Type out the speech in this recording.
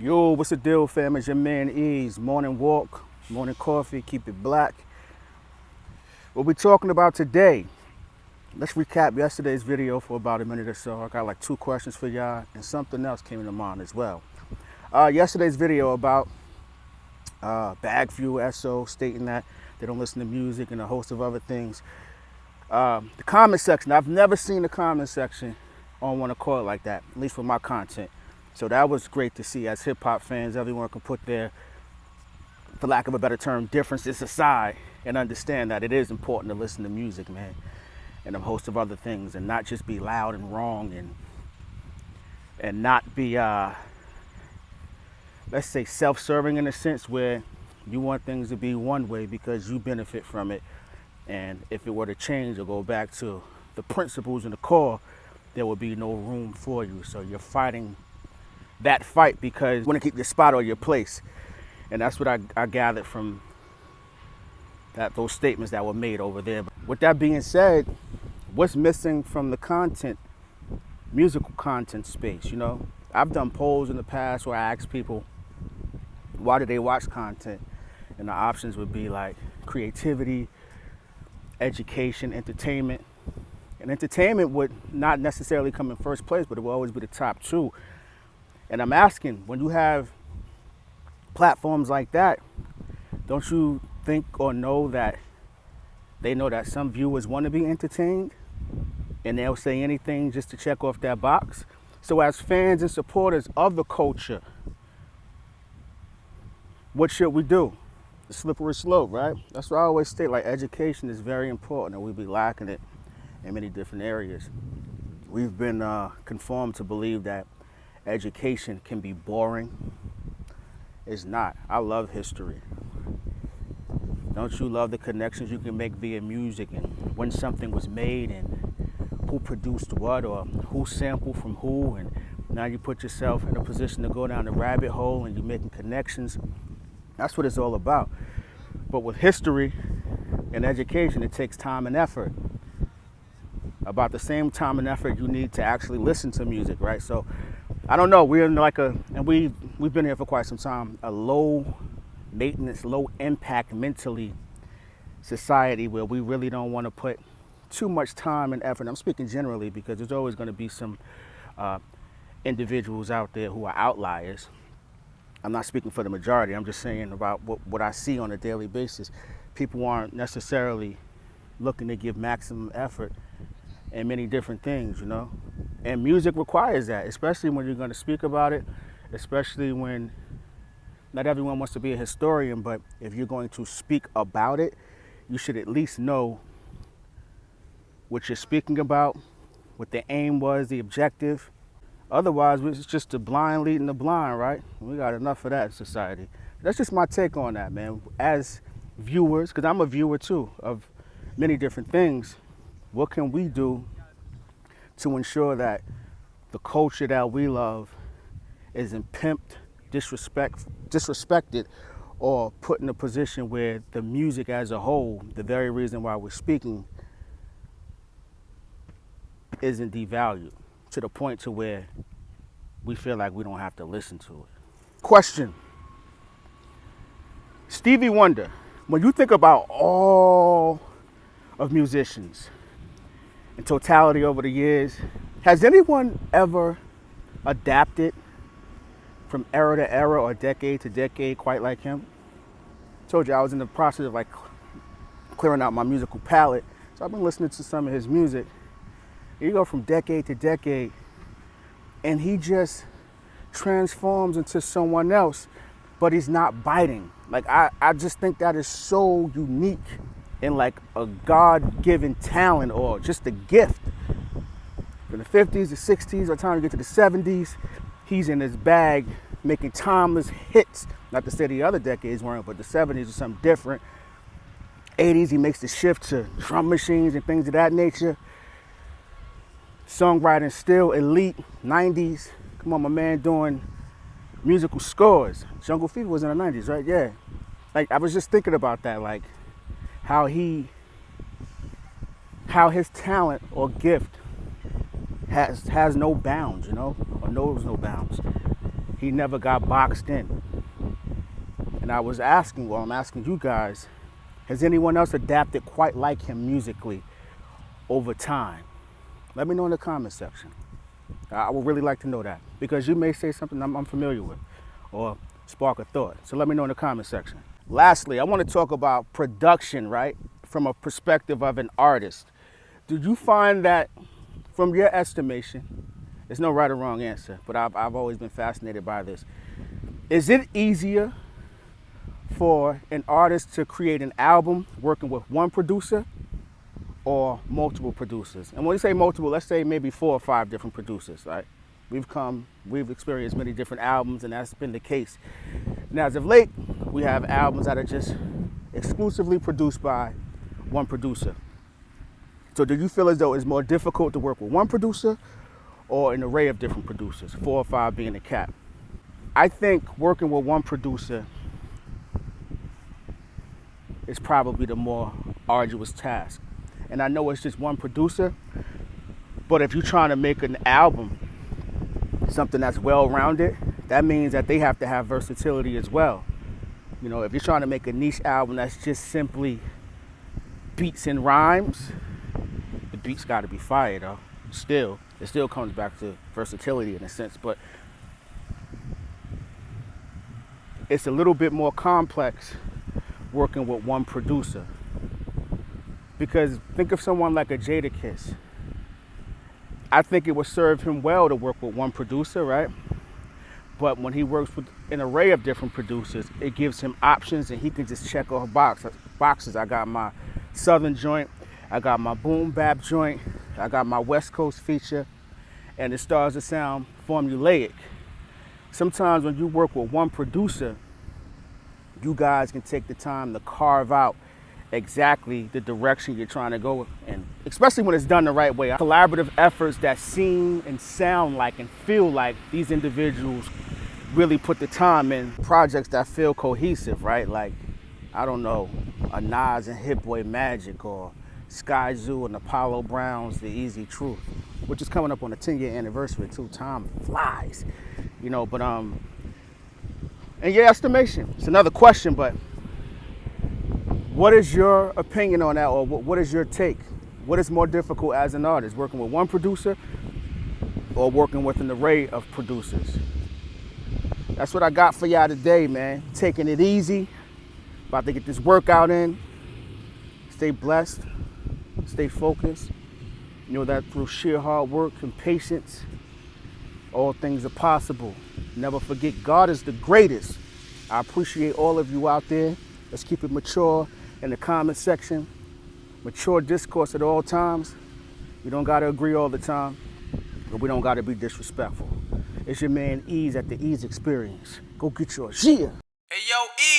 Yo, what's the deal, fam? It's your man Eeze. Morning walk, morning coffee, keep it black. What we talking about today? Let's recap yesterday's video for about a minute or so. I got like 2 questions for y'all, and something else came into mind as well. Yesterday's video about BagFuel SO stating that they don't listen to music and a host of other things. The comment section, I've never seen the comment section on One Accord like that, at least for my content. So that was great to see. As hip-hop fans, everyone can put their, for lack of a better term, differences aside and understand that it is important to listen to music, man, and a host of other things, and not just be loud and wrong and not be, let's say, self-serving in a sense where you want things to be one way because you benefit from it. And if it were to change or go back to the principles and the core, there would be no room for you. So you're fighting that fight because you want to keep your spot or your place. And that's what I gathered from those statements that were made over there. With that being said, what's missing from the content, musical content space, you know? I've done polls in the past where I ask people, why do they watch content? And the options would be like creativity, education, entertainment. And entertainment would not necessarily come in first place, but it will always be the top 2. And I'm asking, when you have platforms like that, don't you think or know that they know that some viewers want to be entertained and they'll say anything just to check off that box? So as fans and supporters of the culture, what should we do? The slippery slope, right? That's what I always state, like education is very important and we be lacking it in many different areas. We've been conformed to believe that education can be boring. It's not. I love history. Don't you love the connections you can make via music and when something was made and who produced what or who sampled from who, and now you put yourself in a position to go down the rabbit hole and you're making connections. That's what it's all about. But with history and education, it takes time and effort. About the same time and effort you need to actually listen to music, right? So I don't know, we're in like and we've been here for quite some time, a low maintenance, low impact mentally society where we really don't want to put too much time and effort. I'm speaking generally because there's always going to be some individuals out there who are outliers. I'm not speaking for the majority. I'm just saying about what I see on a daily basis. People aren't necessarily looking to give maximum effort in many different things, you know? And music requires that, especially when you're going to speak about it, especially when not everyone wants to be a historian, but if you're going to speak about it, you should at least know what you're speaking about, what the aim was, the objective. Otherwise, it's just the blind leading the blind, right? We got enough of that in society. That's just my take on that, man. As viewers, because I'm a viewer too of many different things, what can we do to ensure that the culture that we love isn't pimped, disrespected, or put in a position where the music as a whole, the very reason why we're speaking, isn't devalued to the point to where we feel like we don't have to listen to it. Question. Stevie Wonder, when you think about all of musicians in totality over the years, has anyone ever adapted from era to era or decade to decade quite like him? I told you I was in the process of like clearing out my musical palette, so I've been listening to some of his music. You go from decade to decade and he just transforms into someone else, but he's not biting. Like I just think that is so unique and like a God-given talent or just a gift. From the 50s, the 60s, by the time you get to the 70s, he's in his bag making timeless hits. Not to say the other decades weren't, but the 70s was something different. 80s, he makes the shift to drum machines and things of that nature. Songwriting still elite. 90s, come on, my man doing musical scores. Jungle Fever was in the 90s, right? Yeah. Like, I was just thinking about that, like how his talent or gift has no bounds, you know, or knows no bounds. He never got boxed in. And I was asking, well, I'm asking you guys, has anyone else adapted quite like him musically over time? Let me know in the comment section. I would really like to know that, because you may say something I'm familiar with or spark a thought. So let me know in the comment section. Lastly, I want to talk about production, right? From a perspective of an artist. Did you find that, from your estimation, there's no right or wrong answer, but I've always been fascinated by this. Is it easier for an artist to create an album working with one producer or multiple producers? And when we say multiple, let's say maybe 4 or 5 different producers, right? We've experienced many different albums, and that's been the case. Now, as of late, we have albums that are just exclusively produced by one producer. So do you feel as though it's more difficult to work with one producer or an array of different producers, 4 or 5 being the cap? I think working with one producer is probably the more arduous task. And I know it's just one producer, but if you're trying to make an album, something that's well-rounded, that means that they have to have versatility as well. You know, if you're trying to make a niche album that's just simply beats and rhymes, the beats got to be fire though. It still comes back to versatility in a sense, but it's a little bit more complex working with one producer. Because think of someone like a Jadakiss. I think it would serve him well to work with one producer, right? But when he works with an array of different producers, it gives him options, and he can just check off boxes. I got my Southern joint, I got my boom bap joint, I got my West Coast feature, and it starts to sound formulaic. Sometimes when you work with one producer, you guys can take the time to carve out exactly the direction you're trying to go, and especially when it's done the right way. Collaborative efforts that seem and sound like and feel like these individuals really put the time in. Projects that feel cohesive, right? Like, I don't know, a Nas and Hit-Boy Magic, or Skyzoo and Apollo Brown's The Eeze Truth, which is coming up on the 10-year anniversary too. Time flies, you know. But in your estimation, it's another question, but what is your opinion on that, or what is your take? What is more difficult as an artist, working with one producer or working with an array of producers? That's what I got for y'all today, man. Taking it easy, about to get this workout in. Stay blessed, stay focused. You know that through sheer hard work and patience, all things are possible. Never forget, God is the greatest. I appreciate all of you out there. Let's keep it mature in the comment section. Mature discourse at all times. We don't gotta agree all the time, but we don't gotta be disrespectful. It's your man Eeze at the Eeze Experience. Go get yours. Yeah. Hey yo, Eeze.